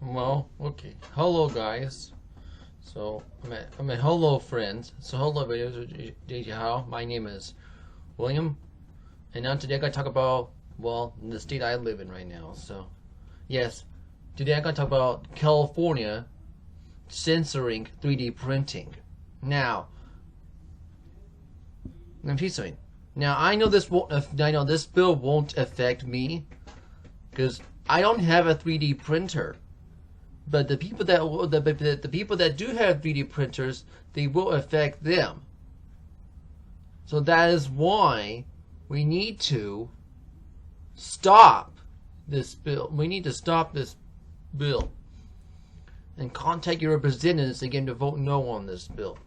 Well, okay. Hello, guys. I'm a hello, friends. So, hello, how? My name is William, and now today I'm gonna talk about, well, the state I live in right now. So, yes, today I'm gonna talk about California censoring 3D printing. Now, let me tell you something. Now, I know this won't. I know this bill won't affect me because I don't have a 3D printer. But the people that do have 3D printers, they will affect them. So that is why we need to stop this bill. We need to stop this bill and contact your representatives again to vote no on this bill.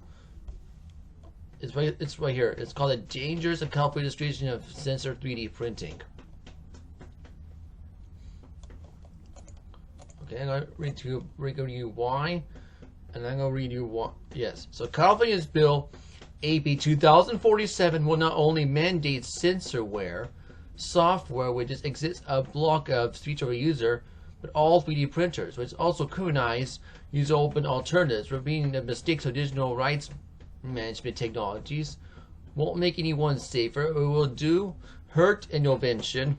It's right here. It's called the Dangers of California Administration of Censor 3D Printing. Okay, I'm going to read to you why, and I'm going to read you what. Yes, so California's Bill AB 2047 will not only mandate censorware software which exists a block of speech of a user, but all 3D printers, which also criminalize user open alternatives, revealing the mistakes of digital rights management technologies. Won't make anyone safer. It will do hurt innovation.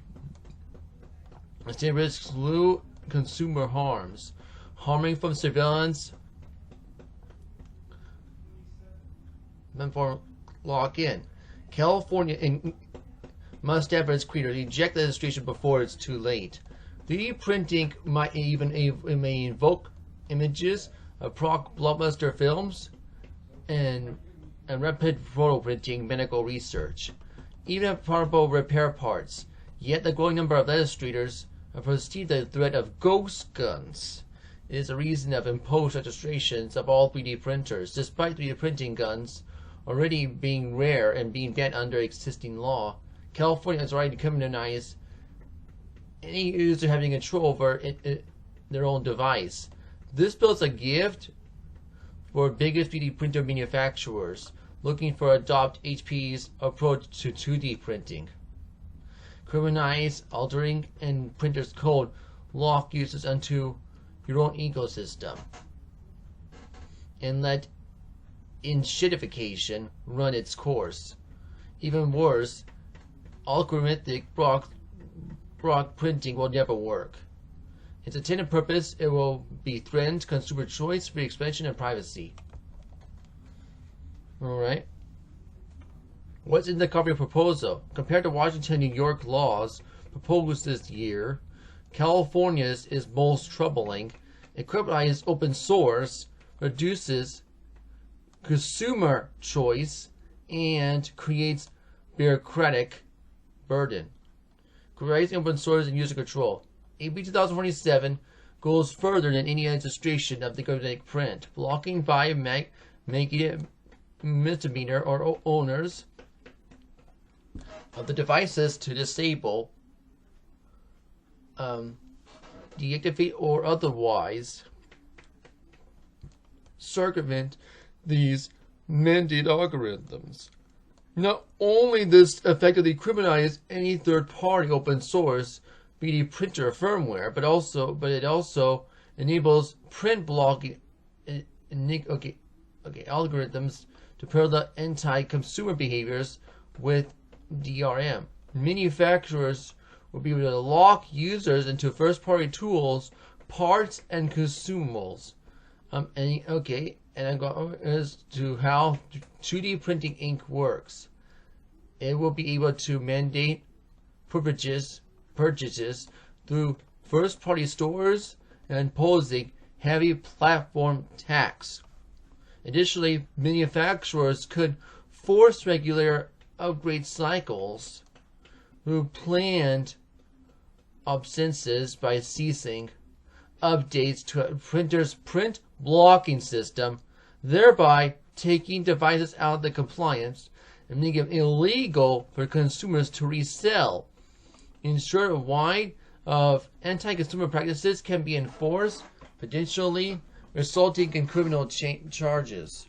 It risks low consumer harms, harming from surveillance, and for lock-in. California must have its creators eject the legislation before it's too late. 3D printing might even may invoke images of blockbuster films and rapid photo printing medical research, even portable repair parts. Yet the growing number of legislators perceive the threat of ghost guns is a reason of imposed registrations of all 3D printers, despite 3D printing guns already being rare and being banned under existing law. California has already criminalized any user having control over their own device. This bill is a gift for biggest 3D printer manufacturers looking for adopt HP's approach to 2D printing. Criminalize altering and printer's code, lock users onto your own ecosystem, and let enshittification run its course. Even worse, algorithmic block printing will never work. Its intended purpose, it will be threatened consumer choice, free expression, and privacy. Alright. What's in the California proposal? Compared to Washington and New York laws proposed this year, California's is most troubling. It criminalizes open source, reduces consumer choice, and creates bureaucratic burden. Creating open source and user control. AB 2047 goes further than any legislation of the government print, blocking by making it misdemeanor or owners of the devices to disable, deactivate, or otherwise circumvent these mandated algorithms. Not only this effectively criminalizes any third-party open source 3D printer firmware, but it also enables print blocking algorithms to parallel anti-consumer behaviors with DRM. Manufacturers will be able to lock users into first-party tools, parts, and consumables. And I'm going as to how 2D printing ink works. It will be able to mandate purchases through first-party stores and imposing heavy platform tax. Additionally, manufacturers could force regular upgrade cycles through planned obsolescence by ceasing updates to a printer's print blocking system, thereby taking devices out of the compliance and making it illegal for consumers to resell. Ensure a wide of anti-consumer practices can be enforced, potentially resulting in criminal charges.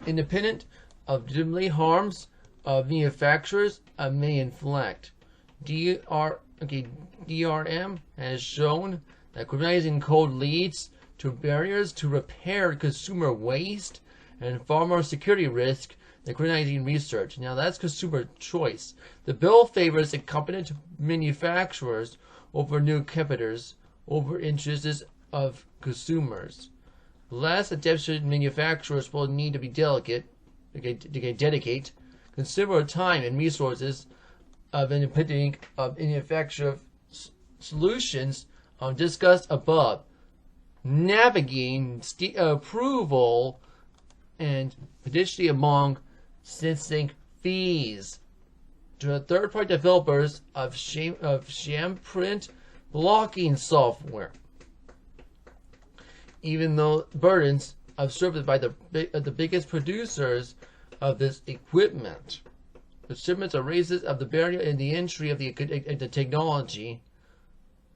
Independent of legitimately harms of manufacturers may inflict. DRM has shown That criminalizing code leads to barriers to repair consumer waste and farmer security risk than criminalizing research. Now that's consumer choice. The bill favors incompetent manufacturers over new competitors over interests of consumers. Less adapted manufacturers will need to be dedicate considerable time and resources of implementing ineffective solutions discussed above, navigating approval and potentially among licensing fees to the third-party developers of sham print blocking software. Even though burdens observed by the biggest producers of this equipment, the shipments are raises of the barrier in the entry of the technology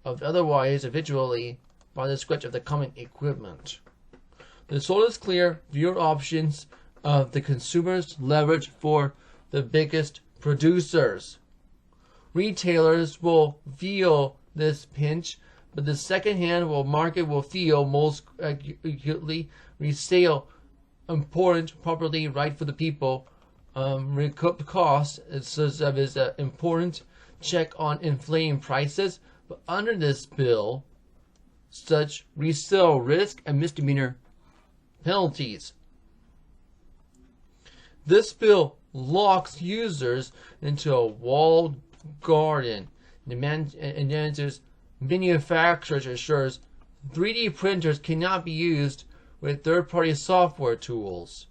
of otherwise eventually by the scratch of the common equipment. The result is clear. Fewer options of the consumers leverage for the biggest producers. Retailers will feel this pinch, but the second-hand market will feel most acutely. Resale important, properly right for the people. Recoup costs is important. Check on inflating prices. But under this bill, such resale risk and misdemeanor penalties. This bill locks users into a walled garden and demands manufacturers ensures 3D printers cannot be used with third-party software tools.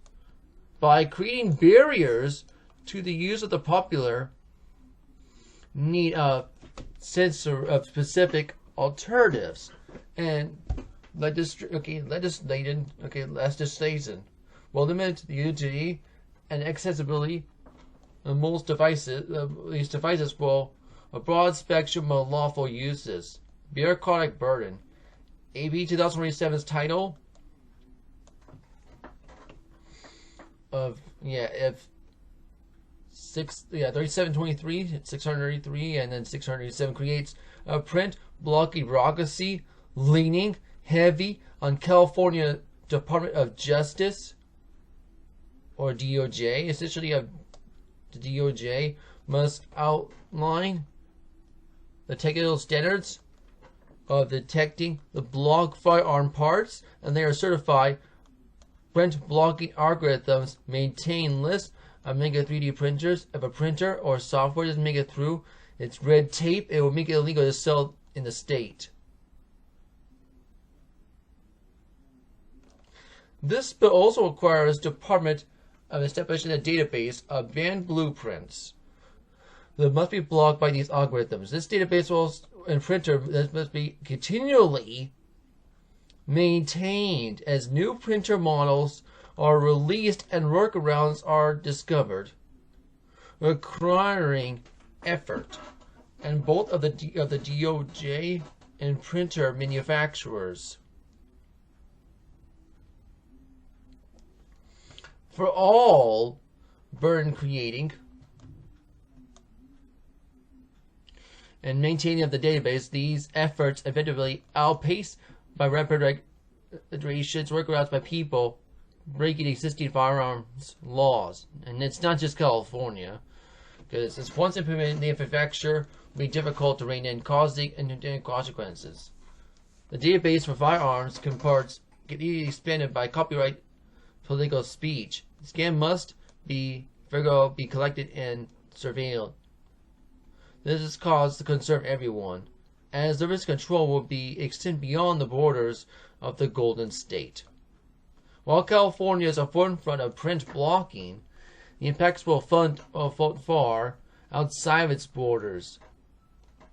By creating barriers to the use of the popular need of censor of specific alternatives and legislation will limit the utility and accessibility of most devices. These devices will a broad spectrum of lawful uses. Bureaucratic burden. AB 2027's title of 3723, 633, and then 637 creates a print blocking bureaucracy leaning heavy on California Department of Justice or DOJ. Essentially, the DOJ must outline the technical standards of detecting the block firearm parts, and they are certified. Print blocking algorithms maintain lists of Mega 3D printers. If a printer or software doesn't make it through its red tape, it will make it illegal to sell in the state. This bill also requires the Department of establishing a database of banned blueprints that must be blocked by these algorithms. This database and printer must be continually maintained as new printer models are released and workarounds are discovered, requiring effort and both of the DOJ and printer manufacturers. For all burden creating and maintaining of the database, these efforts effectively outpace by rapid regulations, workarounds by people breaking existing firearms laws. And it's not just California, because it's once implemented, the manufacturer will be difficult to rein in, causing unintended consequences. The database for firearms parts can be expanded by copyright political speech. Scan must be collected and surveilled. This is cause to concern everyone, as the risk control will be extend beyond the borders of the Golden State. While California is a forefront of print blocking, the impacts will fall far outside of its borders.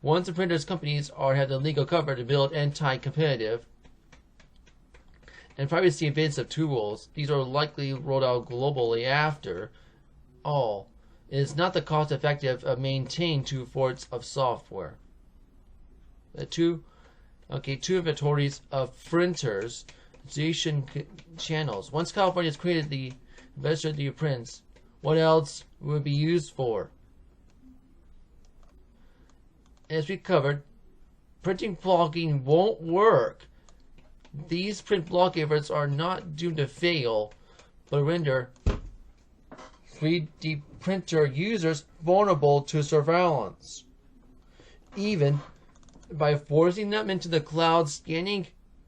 Once the printers companies have the legal cover to build anti-competitive and privacy invasive tools, these are likely rolled out globally after all. It is not the cost effective of maintaining two forts of software. The two inventories of printers, channels. Once California has created the investigative prints, what else would it be used for? As we covered, printing blocking won't work. These print block efforts are not doomed to fail, but render 3D printer users vulnerable to surveillance, even by forcing them into the cloud scanning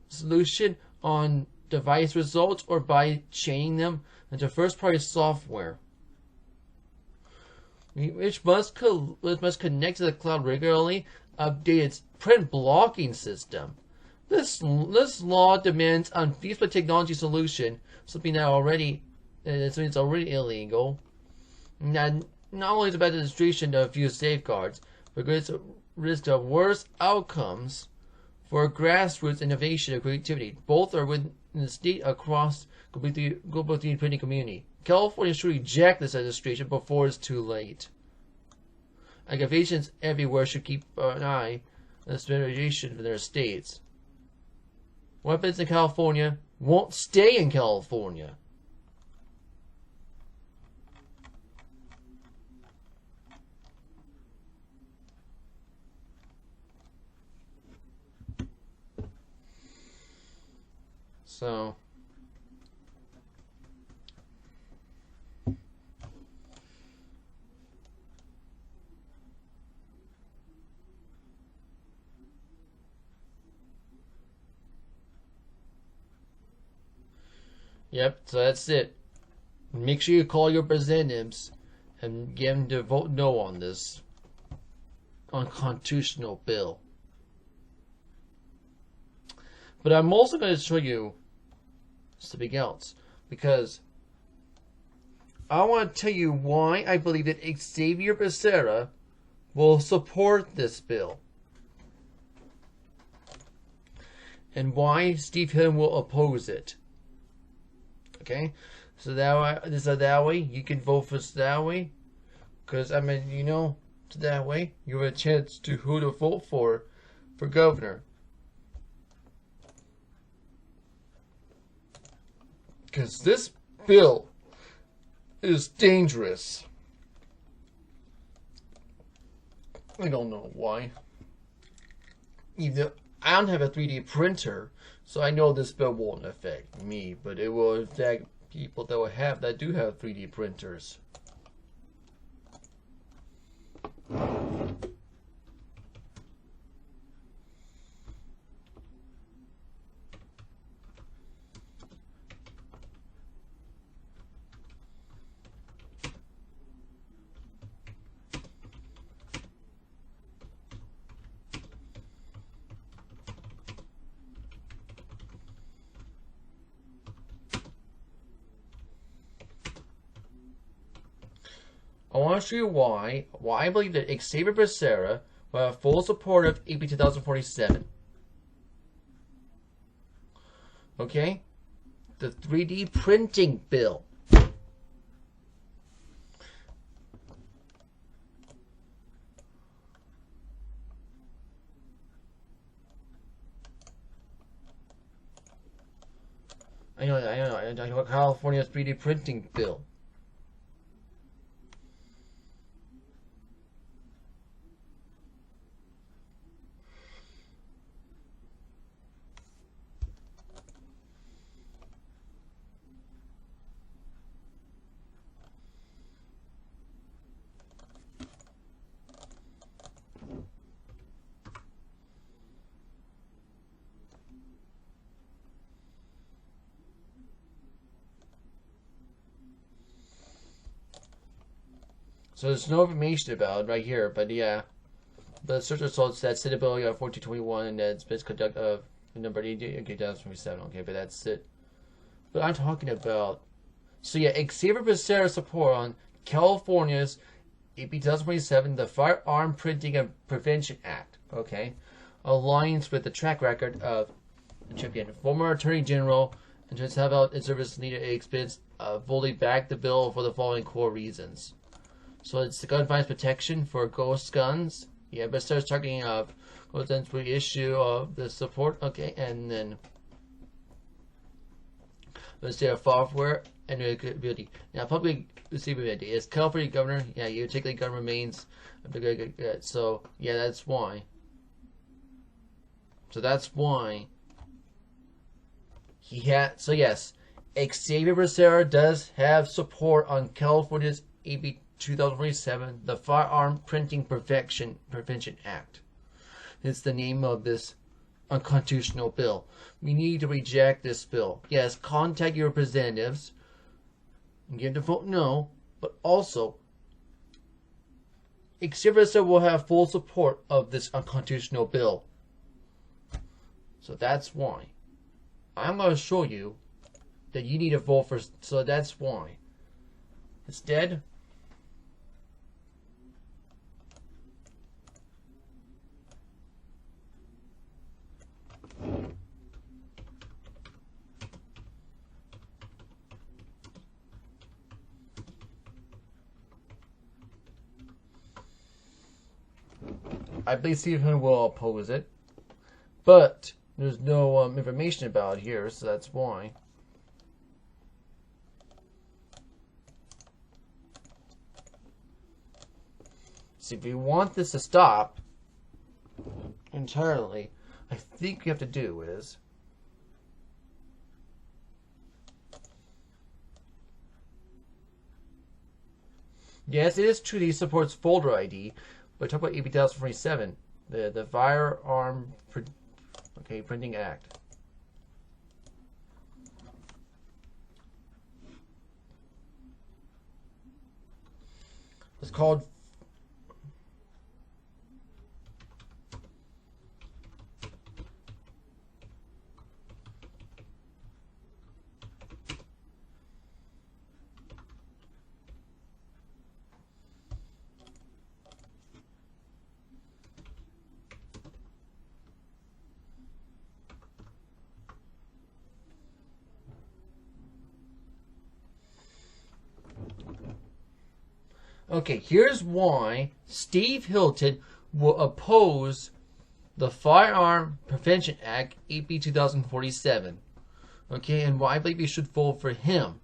solution on device results or by chaining them into first-party software, which must connect to the cloud regularly, update its print blocking system. This law demands unfeasible technology solution, something that's already illegal. Not only is it about the demonstration of few safeguards, but great risk of worse outcomes for grassroots innovation and creativity. Both are within the state across the global 3D printing community. California should reject this legislation before it's too late. Aggravations everywhere should keep an eye on the standardization of their states. What happens in California won't stay in California. So, yep, so that's it. Make sure you call your representatives and get them to vote no on this unconstitutional bill. But I'm also going to show you something else, because I want to tell you why I believe that Xavier Becerra will support this bill, and why Steve Hilton will oppose it. Okay, so that way you can vote for that way, because I mean, you know, that way you have a chance to who to vote for governor. Because this bill is dangerous. I don't know why. Either I don't have a 3D printer, so I know this bill won't affect me, but it will affect people that do have 3D printers. I want to show you why I believe that Xavier Becerra will have full support of AB 2047. Okay? The 3D printing bill. I know, California's 3D printing bill. So there's no information about it right here, but yeah. The search results that suitability of 1421 and that it's conduct of number 80, okay, 2027, okay, but that's it. But I'm talking about, so yeah, Xavier Becerra support on California's AB 2027, the Firearm Printing and Prevention Act, okay, aligns with the track record of the champion, former Attorney General, and to have out its service leader expense, fully back the bill for the following core reasons. So it's the gun violence protection for ghost guns. Yeah, but starts talking of ghost guns reissue of the support. Okay, and then let's say software and ability. Now, public receivability is California governor. Yeah, you take the gun remains. So yeah, that's why. So that's why he had. So yes, Xavier Becerra does have support on California's AB 2047, the Firearm Printing Prevention Act. It's the name of this unconstitutional bill. We need to reject this bill. Yes, contact your representatives and give the vote no, but also Xavier Becerra will have full support of this unconstitutional bill. So that's why. I'm going to show you that you need to vote for. So that's why. Instead, I believe Stephen will oppose it, but there's no information about it here, so that's why. See, if you want this to stop entirely, I think what you have to do is yes, it is true that he supports folder ID, but talk about AB 2047, the Firearm Printing Act. It's called okay, here's why Steve Hilton will oppose the Firearm Prevention Act, AB 2047. Okay, and why I believe you should vote for him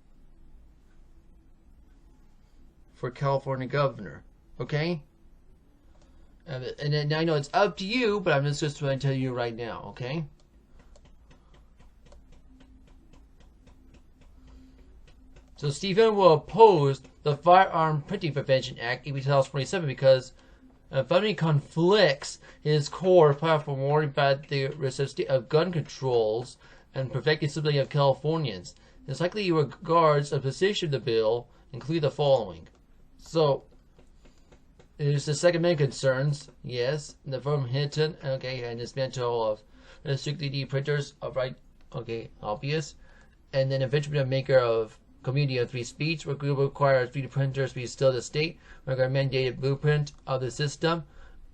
for California governor. Okay? And then I know it's up to you, but I'm just going to tell you right now, okay? So Stephen will oppose the Firearm Printing Prevention Act, AB 2047, because funding conflicts his core platform worried about the risk of gun controls and protecting stability of Californians. It's likely he regards a position of the bill include the following. So, there's the Second Amendment concerns, yes, the firm Hinton, okay, and dismantle of the 3D printers, right, okay, obvious, and then infringement maker of community of free speech, which will require 3D printers to be still the state, require mandated blueprint of the system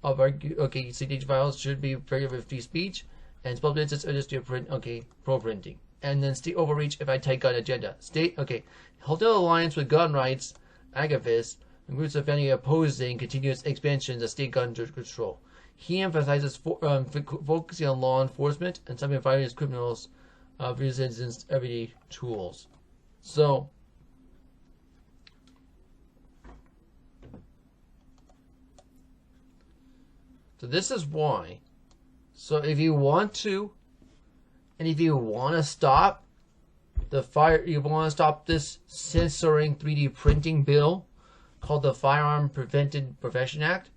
of our, okay, CDH files should be regular with free speech, and public industry print, okay, pro printing. And then state overreach if anti-gun agenda. State, okay, hold an alliance with gun rights activists and groups of any opposing continuous expansion of state gun control. He emphasizes focusing on law enforcement and some violence criminals of citizens' everyday tools. So this is why. So if you want to, and if you want to stop you want to stop this censoring 3D printing bill called the Firearm Prevention Act,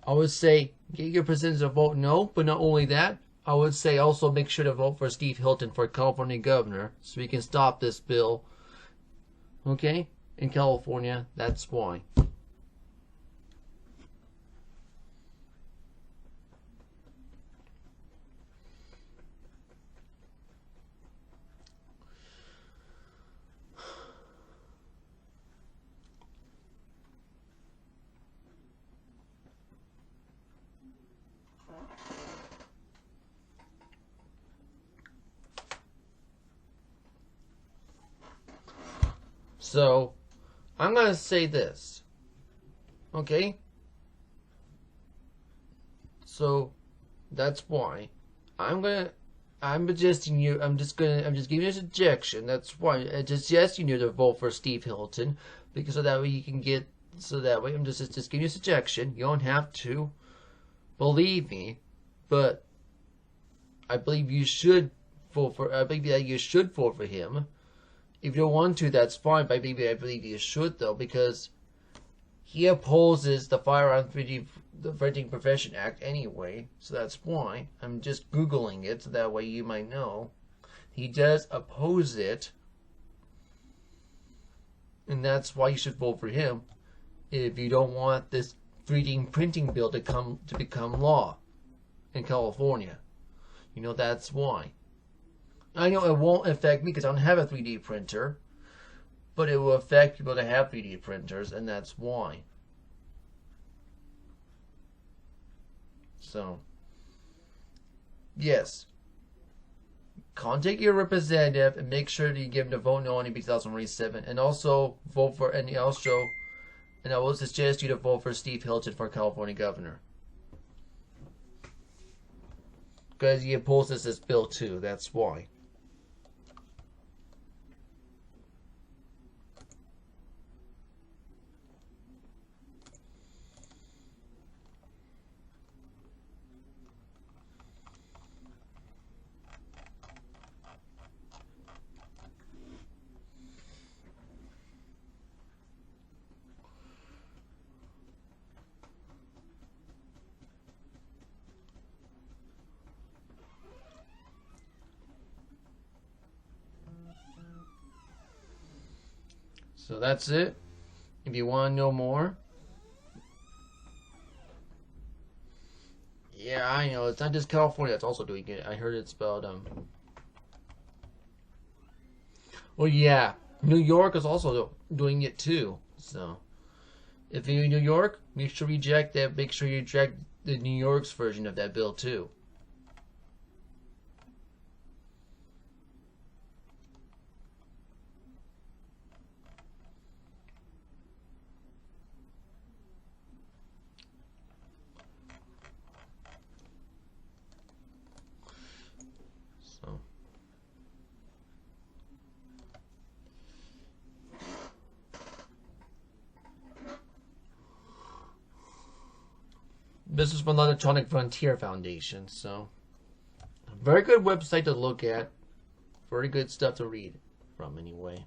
I would say get your percentage to vote no, but not only that, I would say also make sure to vote for Steve Hilton for California governor so we can stop this bill, okay, in California. That's why. So, I'm going to say this, okay? So, that's why. I'm just giving you a suggestion. That's why I suggest you need to vote for Steve Hilton, because so that way you can get, so that way I'm just giving you a suggestion. You don't have to believe me, but I believe you should vote for. I believe that you should vote for him. If you don't want to, that's fine. But I believe you should though, because he opposes the Firearm Vending Prevention Act anyway. So that's why I'm just googling it, so that way you might know. He does oppose it, and that's why you should vote for him. If you don't want this 3D printing bill to become law in California, that's why. I know it won't affect me because I don't have a 3D printer, but it will affect people that have 3D printers, and that's why. So, yes. Contact your representative and make sure that you give them the vote no on in 2027, and also vote for, and I will suggest you to vote for Steve Hilton for California governor. Because he opposes this bill too, that's why. So that's it. If you want to know more, yeah, I know it's not just California that's also doing it. I heard it's about well, yeah, New York is also doing it too. So if you're in New York, make sure you reject that. Make sure you reject the New York's version of that bill too. This is from the Electronic Frontier Foundation, so very good website to look at. Very good stuff to read from anyway.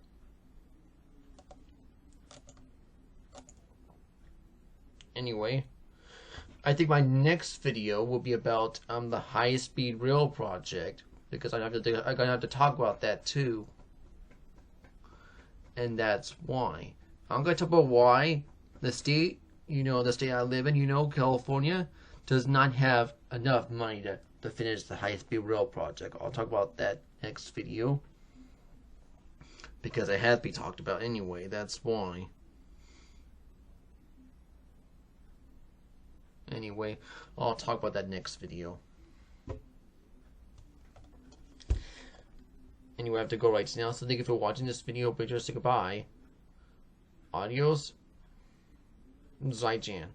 Anyway, I think my next video will be about the high-speed rail project, because I'm gonna have to talk about that too. And that's why. I'm gonna talk about why the state, the state I live in, California, does not have enough money to finish the high-speed rail project. I'll talk about that next video, because it has to be talked about anyway. That's why. Anyway, I'll talk about that next video. Anyway, I have to go right now, so thank you for watching this video. But just say goodbye. Adios. Zaijian.